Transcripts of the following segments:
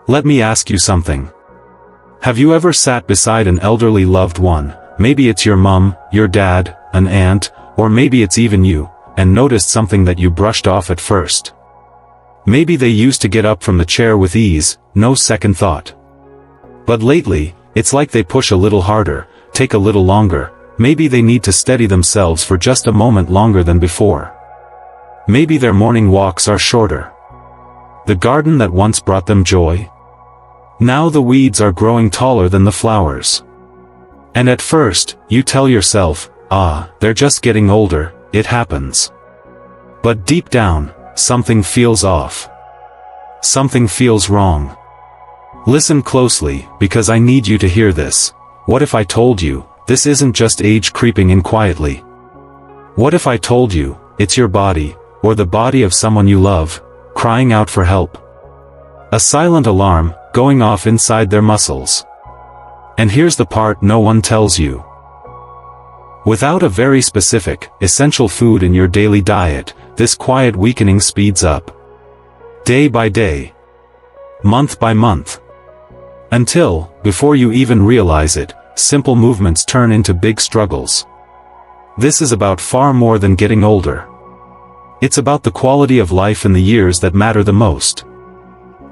Let me ask you something. Have you ever sat beside an elderly loved one, maybe it's your mom, your dad, an aunt, or maybe it's even you, and noticed something that you brushed off at first? Maybe they used to get up from the chair with ease, no second thought. But lately, it's like they push a little harder, take a little longer, maybe they need to steady themselves for just a moment longer than before. Maybe their morning walks are shorter. The garden that once brought them joy? Now the weeds are growing taller than the flowers. And at first, you tell yourself, they're just getting older, it happens. But deep down, something feels off. Something feels wrong. Listen closely, because I need you to hear this. What if I told you, this isn't just age creeping in quietly? What if I told you, it's your body, or the body of someone you love, crying out for help? A silent alarm, going off inside their muscles. And here's the part no one tells you. Without a very specific, essential food in your daily diet, this quiet weakening speeds up. Day by day. Month by month. Until, before you even realize it, simple movements turn into big struggles. This is about far more than getting older. It's about the quality of life in the years that matter the most.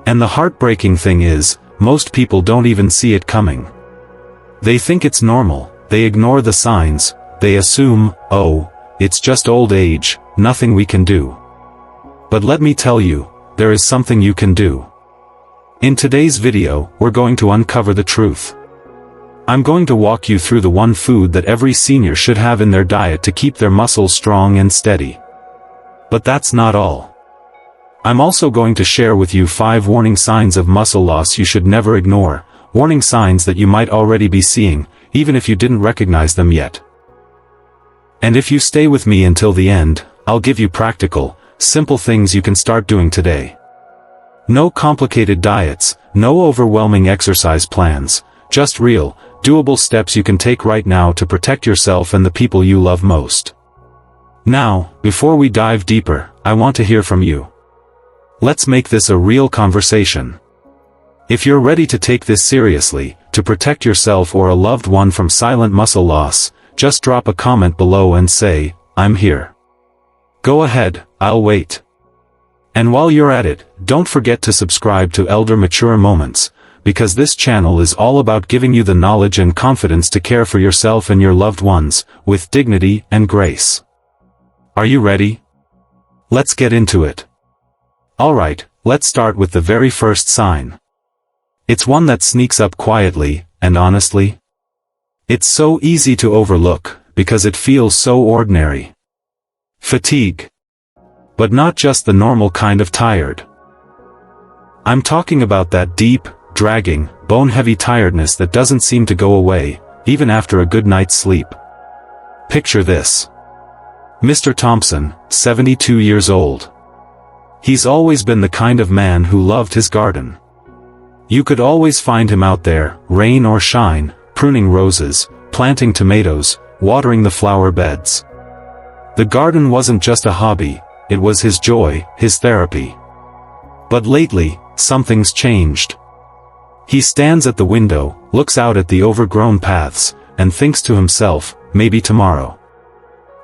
And the heartbreaking thing is, most people don't even see it coming. They think it's normal, they ignore the signs, they assume, it's just old age, nothing we can do. But let me tell you, there is something you can do. In today's video, we're going to uncover the truth. I'm going to walk you through the one food that every senior should have in their diet to keep their muscles strong and steady. But that's not all. I'm also going to share with you 5 warning signs of muscle loss you should never ignore, warning signs that you might already be seeing, even if you didn't recognize them yet. And if you stay with me until the end, I'll give you practical, simple things you can start doing today. No complicated diets, no overwhelming exercise plans, just real, doable steps you can take right now to protect yourself and the people you love most. Now, before we dive deeper, I want to hear from you. Let's make this a real conversation. If you're ready to take this seriously, to protect yourself or a loved one from silent muscle loss, just drop a comment below and say, I'm here. Go ahead, I'll wait. And while you're at it, don't forget to subscribe to Elder Mature Moments, because this channel is all about giving you the knowledge and confidence to care for yourself and your loved ones, with dignity and grace. Are you ready? Let's get into it. Alright, let's start with the very first sign. It's one that sneaks up quietly, and honestly. It's so easy to overlook, because it feels so ordinary. Fatigue. But not just the normal kind of tired. I'm talking about that deep, dragging, bone-heavy tiredness that doesn't seem to go away, even after a good night's sleep. Picture this. Mr. Thompson, 72 years old. He's always been the kind of man who loved his garden. You could always find him out there, rain or shine, pruning roses, planting tomatoes, watering the flower beds. The garden wasn't just a hobby, it was his joy, his therapy. But lately, something's changed. He stands at the window, looks out at the overgrown paths, and thinks to himself, maybe tomorrow.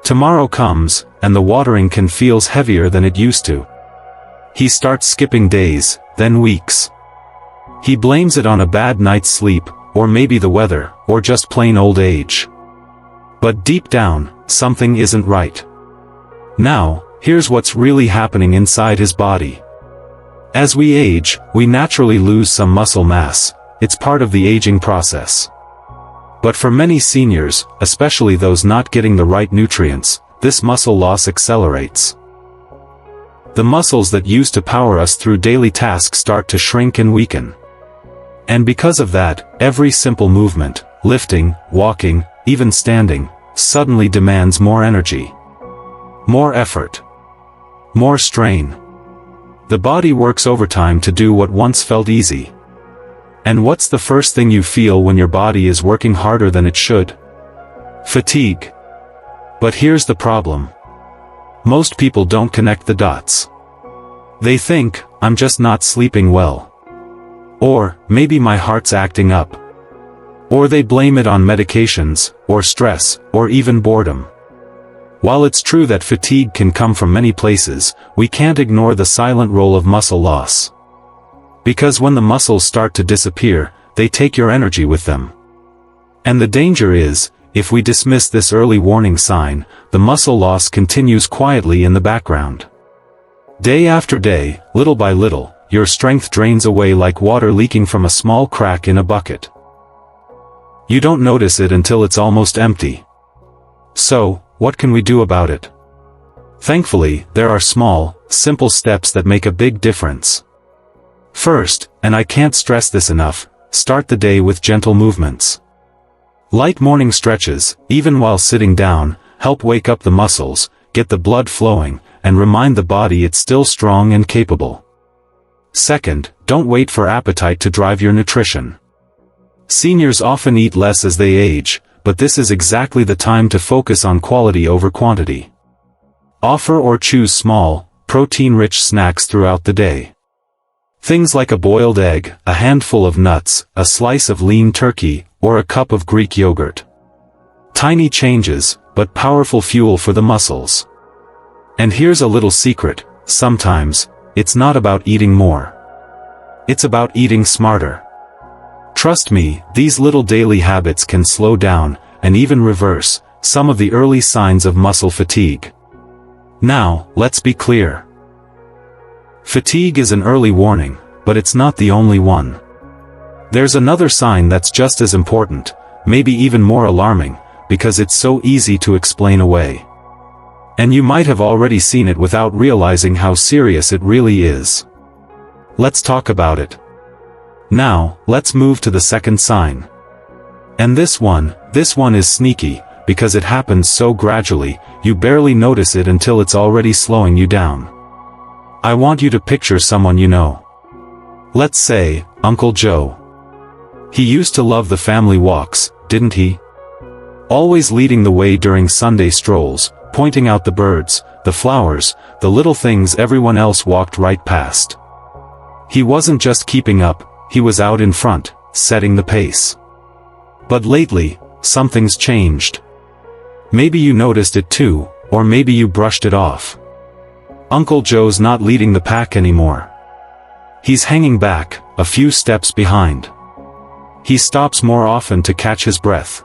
Tomorrow comes, and the watering can feel heavier than it used to. He starts skipping days, then weeks. He blames it on a bad night's sleep, or maybe the weather, or just plain old age. But deep down, something isn't right. Now, here's what's really happening inside his body. As we age, we naturally lose some muscle mass, it's part of the aging process. But for many seniors, especially those not getting the right nutrients, this muscle loss accelerates. The muscles that used to power us through daily tasks start to shrink and weaken. And because of that, every simple movement, lifting, walking, even standing, suddenly demands more energy. More effort. More strain. The body works overtime to do what once felt easy. And what's the first thing you feel when your body is working harder than it should? Fatigue. But here's the problem. Most people don't connect the dots. They think, I'm just not sleeping well. Or, maybe my heart's acting up. Or they blame it on medications, or stress, or even boredom. While it's true that fatigue can come from many places, we can't ignore the silent role of muscle loss. Because when the muscles start to disappear, they take your energy with them. And the danger is, if we dismiss this early warning sign, the muscle loss continues quietly in the background. Day after day, little by little, your strength drains away like water leaking from a small crack in a bucket. You don't notice it until it's almost empty. So, what can we do about it? Thankfully, there are small, simple steps that make a big difference. First, and I can't stress this enough, start the day with gentle movements. Light morning stretches, even while sitting down, help wake up the muscles, get the blood flowing, and remind the body it's still strong and capable. Second, don't wait for appetite to drive your nutrition. Seniors often eat less as they age, but this is exactly the time to focus on quality over quantity. Offer or choose small, protein-rich snacks throughout the day. Things like a boiled egg, a handful of nuts, a slice of lean turkey, or a cup of Greek yogurt. Tiny changes, but powerful fuel for the muscles. And here's a little secret, sometimes, it's not about eating more. It's about eating smarter. Trust me, these little daily habits can slow down, and even reverse, some of the early signs of muscle fatigue. Now, let's be clear. Fatigue is an early warning, but it's not the only one. There's another sign that's just as important, maybe even more alarming, because it's so easy to explain away. And you might have already seen it without realizing how serious it really is. Let's talk about it. Now, let's move to the second sign. And this one is sneaky, because it happens so gradually, you barely notice it until it's already slowing you down. I want you to picture someone you know. Let's say, Uncle Joe. He used to love the family walks, didn't he? Always leading the way during Sunday strolls, pointing out the birds, the flowers, the little things everyone else walked right past. He wasn't just keeping up, he was out in front, setting the pace. But lately, something's changed. Maybe you noticed it too, or maybe you brushed it off. Uncle Joe's not leading the pack anymore. He's hanging back, a few steps behind. He stops more often to catch his breath.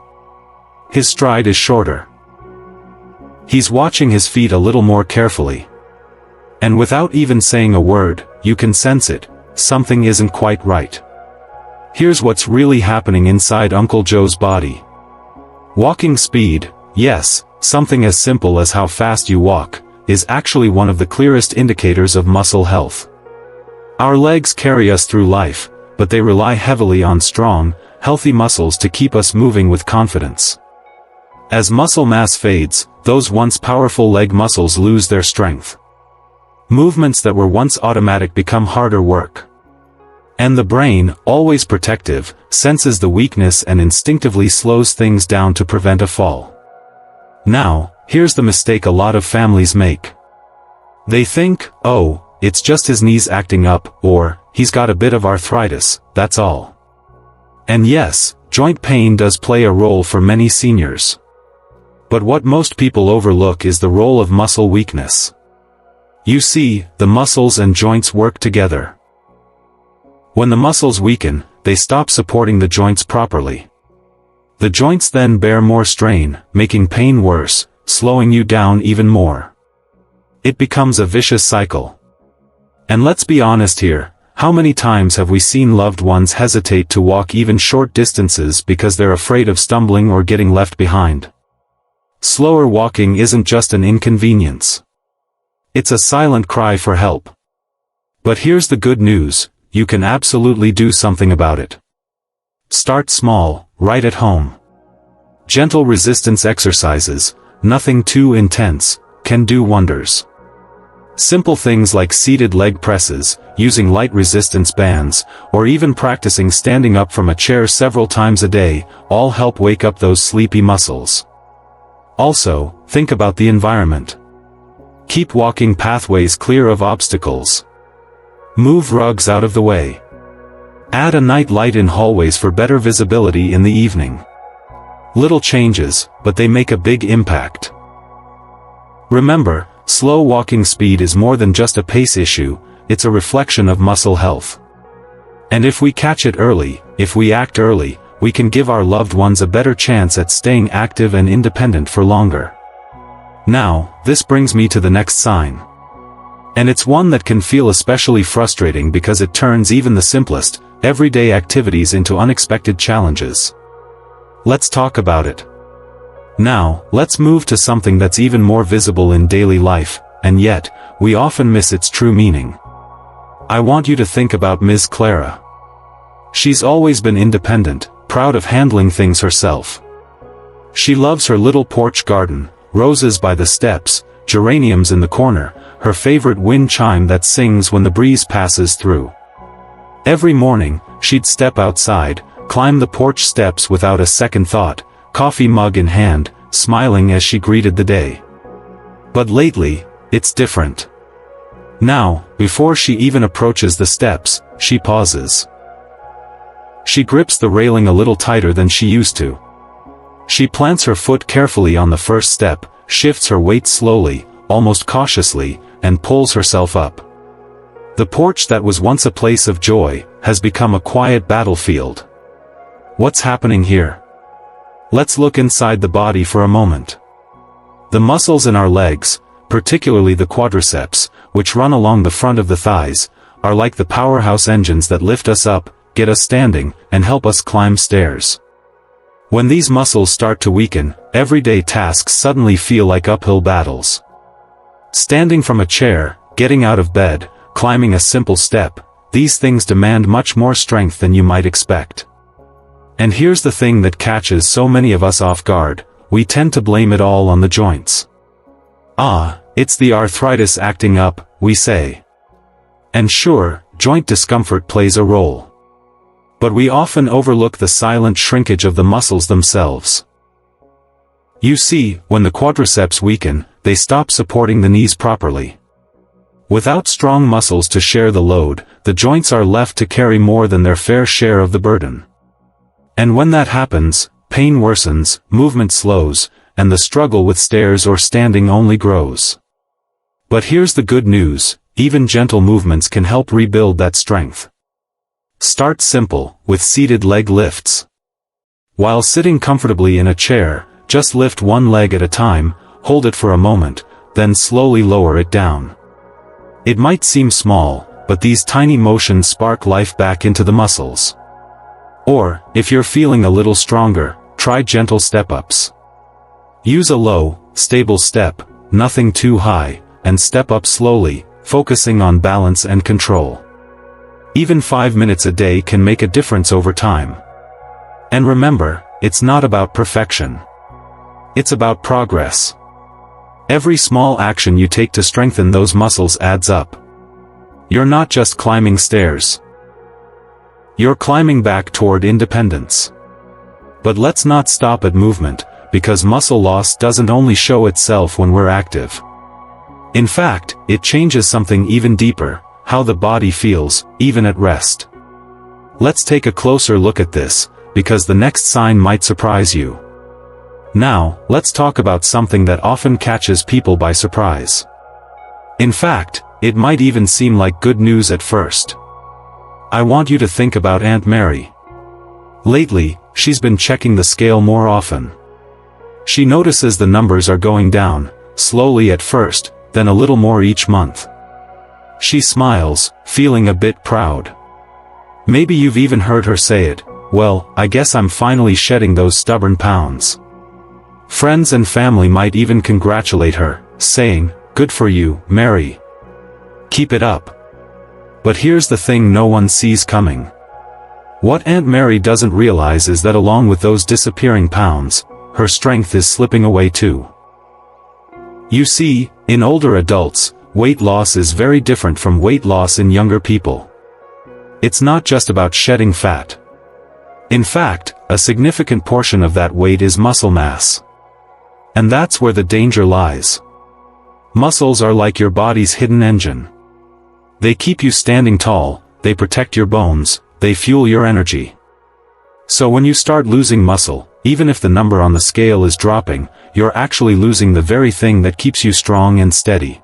His stride is shorter. He's watching his feet a little more carefully. And without even saying a word, you can sense it, something isn't quite right. Here's what's really happening inside Uncle Joe's body. Walking speed, yes, something as simple as how fast you walk, is actually one of the clearest indicators of muscle health. Our legs carry us through life, but they rely heavily on strong, healthy muscles to keep us moving with confidence. As muscle mass fades, those once powerful leg muscles lose their strength. Movements that were once automatic become harder work. And the brain, always protective, senses the weakness and instinctively slows things down to prevent a fall. Now, here's the mistake a lot of families make. They think, oh, it's just his knees acting up, or, he's got a bit of arthritis, that's all. And yes, joint pain does play a role for many seniors. But what most people overlook is the role of muscle weakness. You see, the muscles and joints work together. When the muscles weaken, they stop supporting the joints properly. The joints then bear more strain, making pain worse, slowing you down even more. It becomes a vicious cycle. And let's be honest here, how many times have we seen loved ones hesitate to walk even short distances because they're afraid of stumbling or getting left behind? Slower walking isn't just an inconvenience. It's a silent cry for help. But here's the good news, you can absolutely do something about it. Start small, right at home. Gentle resistance exercises, nothing too intense, can do wonders. Simple things like seated leg presses, using light resistance bands, or even practicing standing up from a chair several times a day, all help wake up those sleepy muscles. Also, think about the environment. Keep walking pathways clear of obstacles. Move rugs out of the way. Add a night light in hallways for better visibility in the evening. Little changes, but they make a big impact. Remember, slow walking speed is more than just a pace issue, it's a reflection of muscle health. And if we catch it early, if we act early, we can give our loved ones a better chance at staying active and independent for longer. Now, this brings me to the next sign. And it's one that can feel especially frustrating because it turns even the simplest, everyday activities into unexpected challenges. Let's talk about it. Now, let's move to something that's even more visible in daily life, and yet, we often miss its true meaning. I want you to think about Ms. Clara. She's always been independent, proud of handling things herself. She loves her little porch garden, roses by the steps, geraniums in the corner, her favorite wind chime that sings when the breeze passes through. Every morning, she'd step outside, climb the porch steps without a second thought, coffee mug in hand, smiling as she greeted the day. But lately, it's different. Now, before she even approaches the steps, she pauses. She grips the railing a little tighter than she used to. She plants her foot carefully on the first step, shifts her weight slowly, almost cautiously, and pulls herself up. The porch that was once a place of joy, has become a quiet battlefield. What's happening here? Let's look inside the body for a moment. The muscles in our legs, particularly the quadriceps, which run along the front of the thighs, are like the powerhouse engines that lift us up, get us standing, and help us climb stairs. When these muscles start to weaken, everyday tasks suddenly feel like uphill battles. Standing from a chair, getting out of bed, climbing a simple step, these things demand much more strength than you might expect. And here's the thing that catches so many of us off guard, we tend to blame it all on the joints. Ah, it's the arthritis acting up, we say. And sure, joint discomfort plays a role. But we often overlook the silent shrinkage of the muscles themselves. You see, when the quadriceps weaken, they stop supporting the knees properly. Without strong muscles to share the load, the joints are left to carry more than their fair share of the burden. And when that happens, pain worsens, movement slows, and the struggle with stairs or standing only grows. But here's the good news, even gentle movements can help rebuild that strength. Start simple, with seated leg lifts. While sitting comfortably in a chair, just lift one leg at a time, hold it for a moment, then slowly lower it down. It might seem small, but these tiny motions spark life back into the muscles. Or, if you're feeling a little stronger, try gentle step-ups. Use a low, stable step, nothing too high, and step up slowly, focusing on balance and control. Even 5 minutes a day can make a difference over time. And remember, it's not about perfection. It's about progress. Every small action you take to strengthen those muscles adds up. You're not just climbing stairs. You're climbing back toward independence. But let's not stop at movement, because muscle loss doesn't only show itself when we're active. In fact, it changes something even deeper, how the body feels, even at rest. Let's take a closer look at this, because the next sign might surprise you. Now, let's talk about something that often catches people by surprise. In fact, it might even seem like good news at first. I want you to think about Aunt Mary. Lately, she's been checking the scale more often. She notices the numbers are going down, slowly at first, then a little more each month. She smiles, feeling a bit proud. Maybe you've even heard her say it, "Well, I guess I'm finally shedding those stubborn pounds." Friends and family might even congratulate her, saying, "Good for you, Mary. Keep it up." But here's the thing no one sees coming. What Aunt Mary doesn't realize is that along with those disappearing pounds, her strength is slipping away too. You see, in older adults, weight loss is very different from weight loss in younger people. It's not just about shedding fat. In fact, a significant portion of that weight is muscle mass. And that's where the danger lies. Muscles are like your body's hidden engine. They keep you standing tall, they protect your bones, they fuel your energy. So when you start losing muscle, even if the number on the scale is dropping, you're actually losing the very thing that keeps you strong and steady.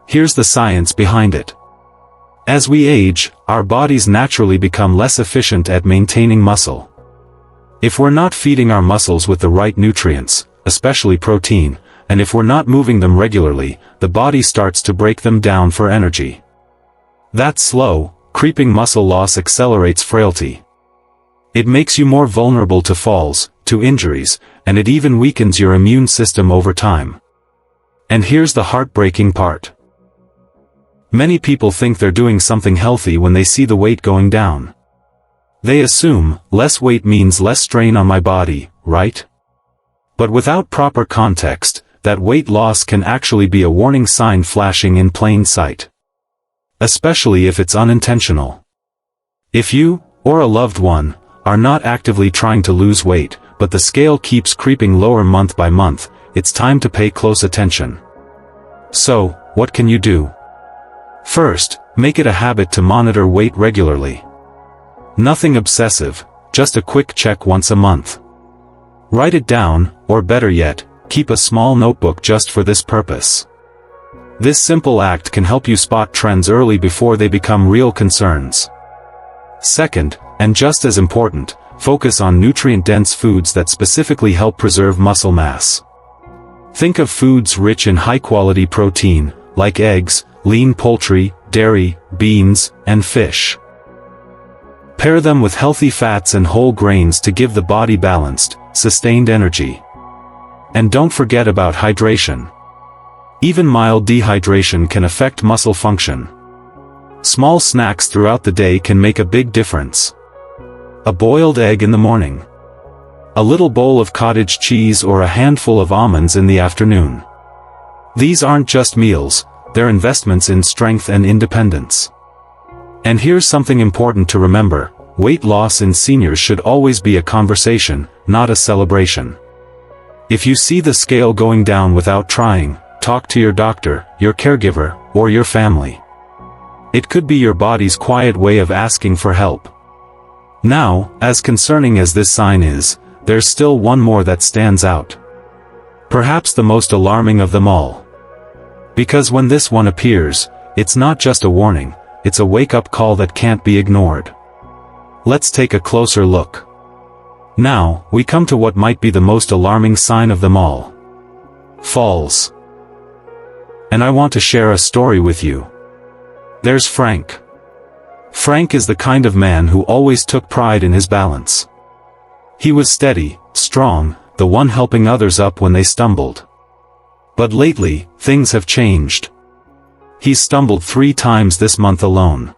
Here's the science behind it. As we age, our bodies naturally become less efficient at maintaining muscle. If we're not feeding our muscles with the right nutrients, especially protein, and if we're not moving them regularly, the body starts to break them down for energy. That slow, creeping muscle loss accelerates frailty. It makes you more vulnerable to falls, to injuries, and it even weakens your immune system over time. And here's the heartbreaking part. Many people think they're doing something healthy when they see the weight going down. They assume, less weight means less strain on my body, right? But without proper context, that weight loss can actually be a warning sign flashing in plain sight. Especially if it's unintentional. If you, or a loved one, are not actively trying to lose weight, but the scale keeps creeping lower month by month, it's time to pay close attention. So, what can you do? First, make it a habit to monitor weight regularly. Nothing obsessive, just a quick check once a month. Write it down, or better yet, keep a small notebook just for this purpose. This simple act can help you spot trends early before they become real concerns. Second, and just as important, focus on nutrient-dense foods that specifically help preserve muscle mass. Think of foods rich in high-quality protein, like eggs, lean poultry, dairy, beans, and fish. Pair them with healthy fats and whole grains to give the body balanced, sustained energy. And don't forget about hydration. Even mild dehydration can affect muscle function. Small snacks throughout the day can make a big difference. A boiled egg in the morning. A little bowl of cottage cheese or a handful of almonds in the afternoon. These aren't just meals, they're investments in strength and independence. And here's something important to remember, weight loss in seniors should always be a conversation, not a celebration. If you see the scale going down without trying, talk to your doctor, your caregiver, or your family. It could be your body's quiet way of asking for help. Now, as concerning as this sign is, there's still one more that stands out. Perhaps the most alarming of them all. Because when this one appears, it's not just a warning, it's a wake-up call that can't be ignored. Let's take a closer look. Now, we come to what might be the most alarming sign of them all. Falls. And I want to share a story with you. There's Frank. Frank is the kind of man who always took pride in his balance. He was steady, strong, the one helping others up when they stumbled. But lately, things have changed. He's stumbled 3 times this month alone.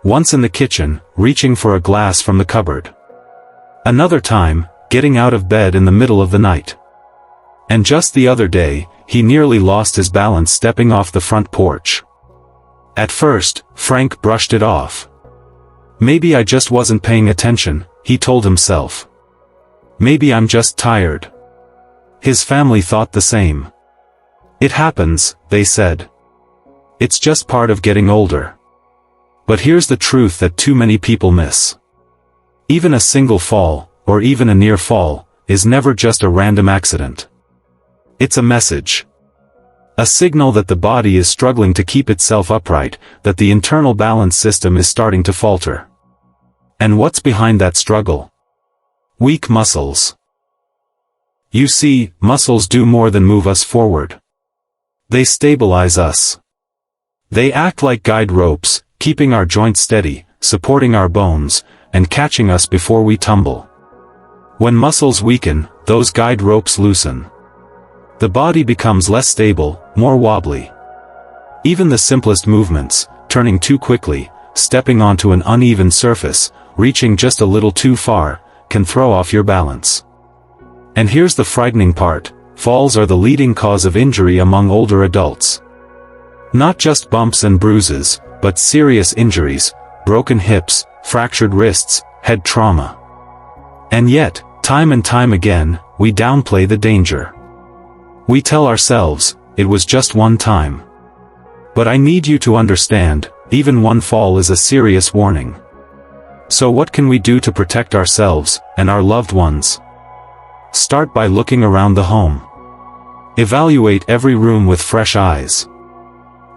Once in the kitchen, reaching for a glass from the cupboard. Another time, getting out of bed in the middle of the night. And just the other day, he nearly lost his balance stepping off the front porch. At first, Frank brushed it off. Maybe I just wasn't paying attention, he told himself. Maybe I'm just tired. His family thought the same. It happens, they said. It's just part of getting older. But here's the truth that too many people miss. Even a single fall, or even a near fall, is never just a random accident. It's a message. A signal that the body is struggling to keep itself upright, that the internal balance system is starting to falter. And what's behind that struggle? Weak muscles. You see, muscles do more than move us forward. They stabilize us. They act like guide ropes, keeping our joints steady, supporting our bones, and catching us before we tumble. When muscles weaken, those guide ropes loosen. The body becomes less stable, more wobbly. Even the simplest movements, turning too quickly, stepping onto an uneven surface, reaching just a little too far, can throw off your balance. And here's the frightening part, falls are the leading cause of injury among older adults. Not just bumps and bruises, but serious injuries, broken hips, fractured wrists, head trauma. And yet, time and time again, we downplay the danger. We tell ourselves, it was just one time. But I need you to understand, even one fall is a serious warning. So what can we do to protect ourselves and our loved ones? Start by looking around the home. Evaluate every room with fresh eyes.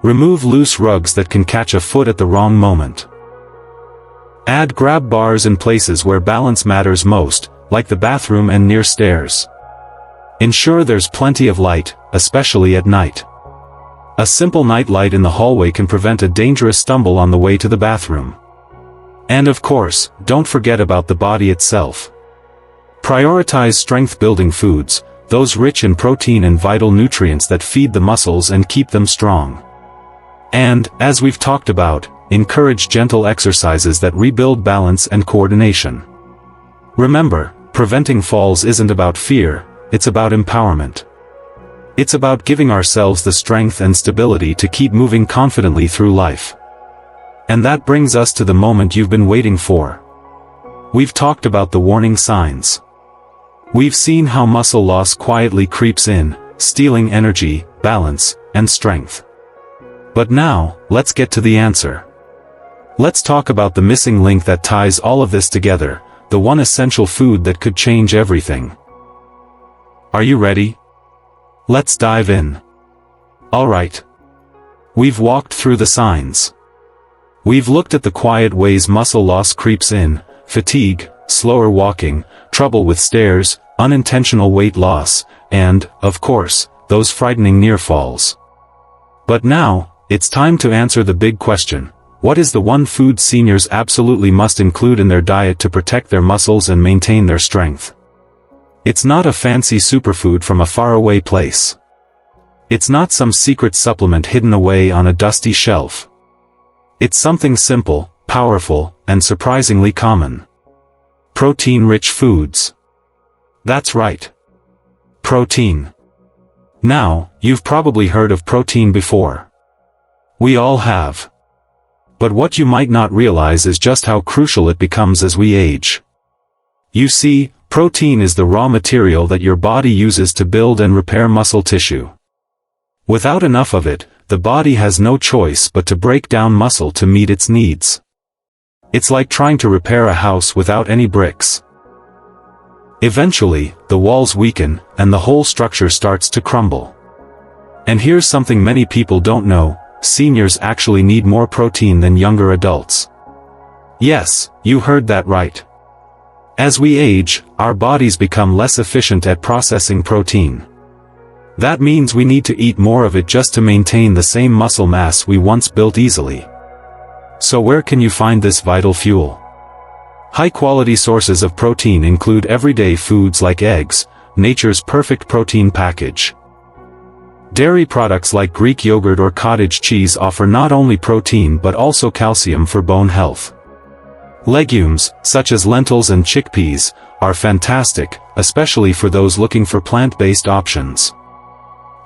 Remove loose rugs that can catch a foot at the wrong moment. Add grab bars in places where balance matters most, like the bathroom and near stairs. Ensure there's plenty of light, especially at night. A simple night light in the hallway can prevent a dangerous stumble on the way to the bathroom. And of course, don't forget about the body itself. Prioritize strength-building foods, those rich in protein and vital nutrients that feed the muscles and keep them strong. And, as we've talked about, encourage gentle exercises that rebuild balance and coordination. Remember, preventing falls isn't about fear, it's about empowerment. It's about giving ourselves the strength and stability to keep moving confidently through life. And that brings us to the moment you've been waiting for. We've talked about the warning signs. We've seen how muscle loss quietly creeps in, stealing energy, balance, and strength. But now, let's get to the answer. Let's talk about the missing link that ties all of this together, the one essential food that could change everything. Are you ready? Let's dive in. Alright. We've walked through the signs. We've looked at the quiet ways muscle loss creeps in: fatigue, slower walking, trouble with stairs, unintentional weight loss, and, of course, those frightening near falls. But now, it's time to answer the big question: what is the one food seniors absolutely must include in their diet to protect their muscles and maintain their strength? It's not a fancy superfood from a faraway place. It's not some secret supplement hidden away on a dusty shelf. It's something simple, powerful, and surprisingly common. Protein-rich foods. That's right. Protein. Now, you've probably heard of protein before. We all have. But what you might not realize is just how crucial it becomes as we age. You see, protein is the raw material that your body uses to build and repair muscle tissue. Without enough of it, the body has no choice but to break down muscle to meet its needs. It's like trying to repair a house without any bricks. Eventually, the walls weaken, and the whole structure starts to crumble. And here's something many people don't know: seniors actually need more protein than younger adults. Yes, you heard that right. As we age, our bodies become less efficient at processing protein. That means we need to eat more of it just to maintain the same muscle mass we once built easily. So where can you find this vital fuel? High-quality sources of protein include everyday foods like eggs, nature's perfect protein package. Dairy products like Greek yogurt or cottage cheese offer not only protein but also calcium for bone health. Legumes, such as lentils and chickpeas, are fantastic, especially for those looking for plant-based options.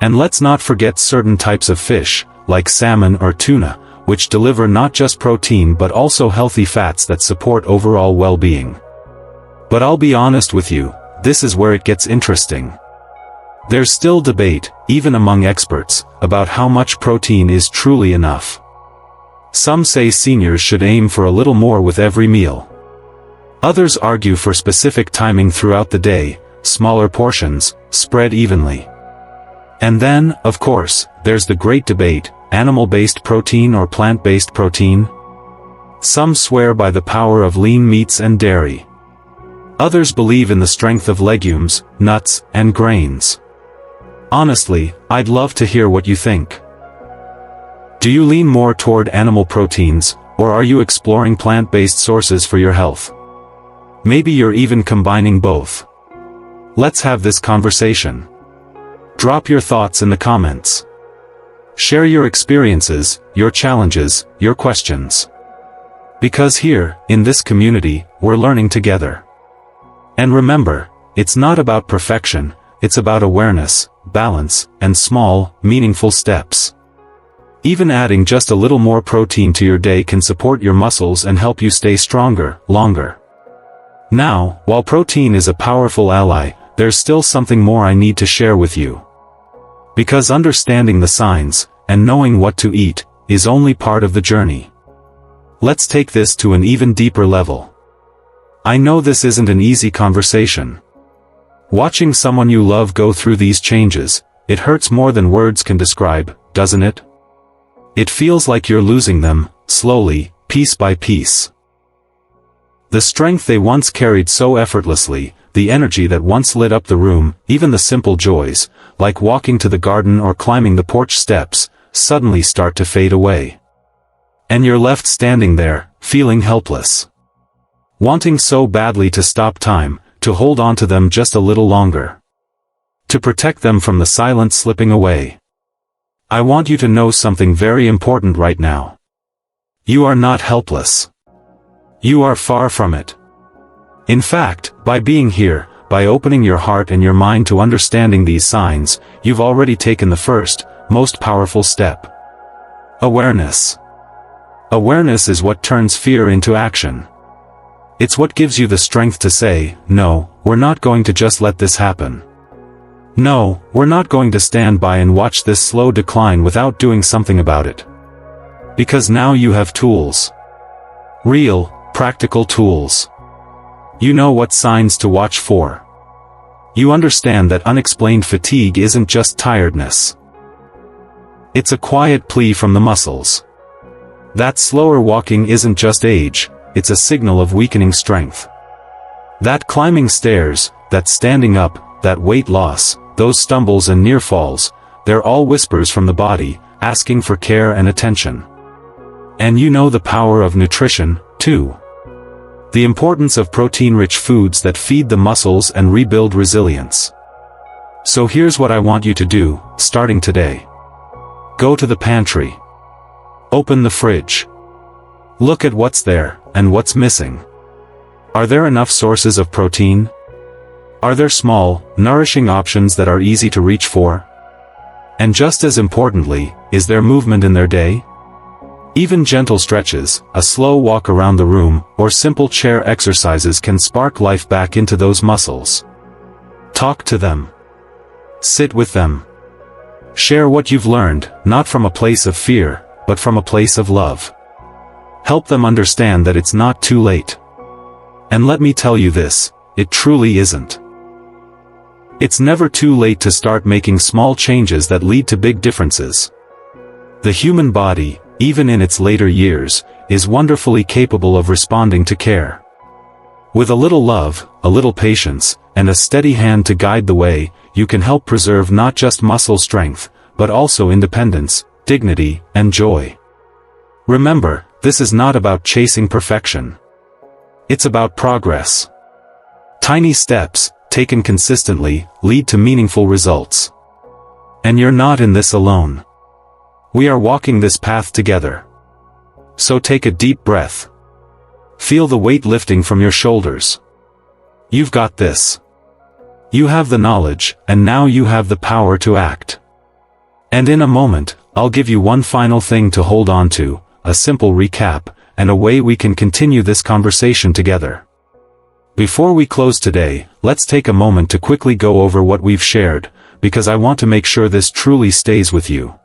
And let's not forget certain types of fish, like salmon or tuna, which deliver not just protein but also healthy fats that support overall well-being. But I'll be honest with you, this is where it gets interesting. There's still debate, even among experts, about how much protein is truly enough. Some say seniors should aim for a little more with every meal. Others argue for specific timing throughout the day, smaller portions, spread evenly. And then, of course, there's the great debate: animal-based protein or plant-based protein? Some swear by the power of lean meats and dairy. Others believe in the strength of legumes, nuts, and grains. Honestly, I'd love to hear what you think. Do you lean more toward animal proteins, or are you exploring plant-based sources for your health? Maybe you're even combining both. Let's have this conversation. Drop your thoughts in the comments. Share your experiences, your challenges, your questions. Because here, in this community, we're learning together. And remember, it's not about perfection, it's about awareness, balance, and small, meaningful steps. Even adding just a little more protein to your day can support your muscles and help you stay stronger, longer. Now, while protein is a powerful ally, there's still something more I need to share with you. Because understanding the signs, and knowing what to eat, is only part of the journey. Let's take this to an even deeper level. I know this isn't an easy conversation. Watching someone you love go through these changes, it hurts more than words can describe, doesn't it? It feels like you're losing them, slowly, piece by piece. The strength they once carried so effortlessly, the energy that once lit up the room, even the simple joys, like walking to the garden or climbing the porch steps, suddenly start to fade away. And you're left standing there, feeling helpless. Wanting so badly to stop time, to hold on to them just a little longer. To protect them from the silent slipping away. I want you to know something very important right now. You are not helpless. You are far from it. In fact, by being here, by opening your heart and your mind to understanding these signs, you've already taken the first, most powerful step. Awareness. Awareness is what turns fear into action. It's what gives you the strength to say, no, we're not going to just let this happen. No, we're not going to stand by and watch this slow decline without doing something about it. Because now you have tools. Real, practical tools. You know what signs to watch for. You understand that unexplained fatigue isn't just tiredness. It's a quiet plea from the muscles. That slower walking isn't just age, it's a signal of weakening strength. That climbing stairs, that standing up, that weight loss, those stumbles and near falls, they're all whispers from the body, asking for care and attention. And you know the power of nutrition, too. The importance of protein-rich foods that feed the muscles and rebuild resilience. So here's what I want you to do, starting today. Go to the pantry. Open the fridge. Look at what's there, and what's missing. Are there enough sources of protein? Are there small, nourishing options that are easy to reach for? And just as importantly, is there movement in their day? Even gentle stretches, a slow walk around the room, or simple chair exercises can spark life back into those muscles. Talk to them. Sit with them. Share what you've learned, not from a place of fear, but from a place of love. Help them understand that it's not too late. And let me tell you this, it truly isn't. It's never too late to start making small changes that lead to big differences. The human body, even in its later years, is wonderfully capable of responding to care. With a little love, a little patience, and a steady hand to guide the way, you can help preserve not just muscle strength, but also independence, dignity, and joy. Remember, this is not about chasing perfection. It's about progress. Tiny steps, taken consistently, lead to meaningful results. And you're not in this alone. We are walking this path together. So take a deep breath. Feel the weight lifting from your shoulders. You've got this. You have the knowledge, and now you have the power to act. And in a moment, I'll give you one final thing to hold on to, a simple recap, and a way we can continue this conversation together. Before we close today, let's take a moment to quickly go over what we've shared, because I want to make sure this truly stays with you.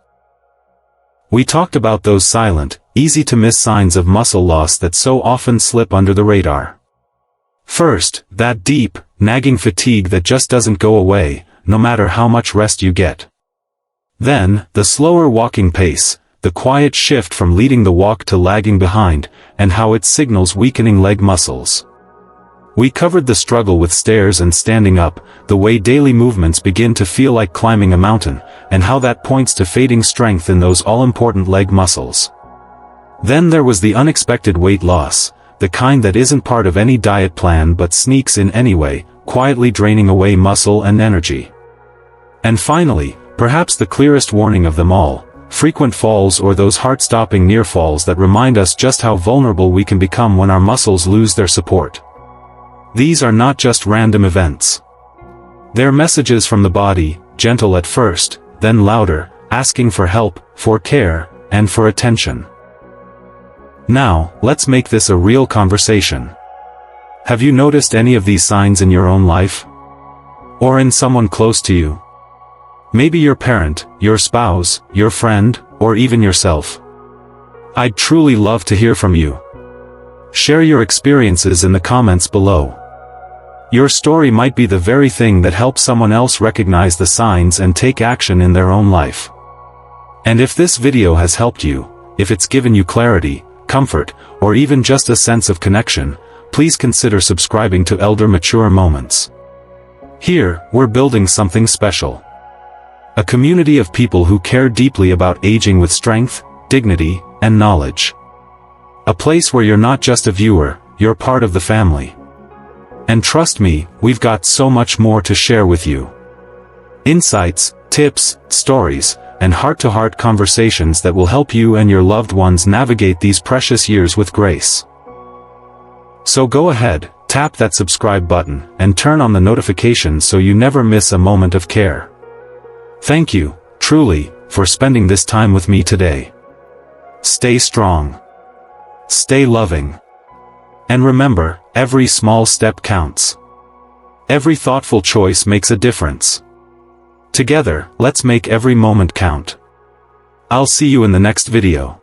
We talked about those silent, easy-to-miss signs of muscle loss that so often slip under the radar. First, that deep, nagging fatigue that just doesn't go away, no matter how much rest you get. Then, the slower walking pace, the quiet shift from leading the walk to lagging behind, and how it signals weakening leg muscles. We covered the struggle with stairs and standing up, the way daily movements begin to feel like climbing a mountain, and how that points to fading strength in those all-important leg muscles. Then there was the unexpected weight loss, the kind that isn't part of any diet plan but sneaks in anyway, quietly draining away muscle and energy. And finally, perhaps the clearest warning of them all, frequent falls or those heart-stopping near falls that remind us just how vulnerable we can become when our muscles lose their support. These are not just random events. They're messages from the body, gentle at first, then louder, asking for help, for care, and for attention. Now, let's make this a real conversation. Have you noticed any of these signs in your own life? Or in someone close to you? Maybe your parent, your spouse, your friend, or even yourself. I'd truly love to hear from you. Share your experiences in the comments below. Your story might be the very thing that helps someone else recognize the signs and take action in their own life. And if this video has helped you, if it's given you clarity, comfort, or even just a sense of connection, please consider subscribing to Elder Mature Moments. Here, we're building something special. A community of people who care deeply about aging with strength, dignity, and knowledge. A place where you're not just a viewer, you're part of the family. And trust me, we've got so much more to share with you. Insights, tips, stories, and heart-to-heart conversations that will help you and your loved ones navigate these precious years with grace. So go ahead, tap that subscribe button, and turn on the notifications so you never miss a moment of care. Thank you, truly, for spending this time with me today. Stay strong. Stay loving. And remember, every small step counts. Every thoughtful choice makes a difference. Together, let's make every moment count. I'll see you in the next video.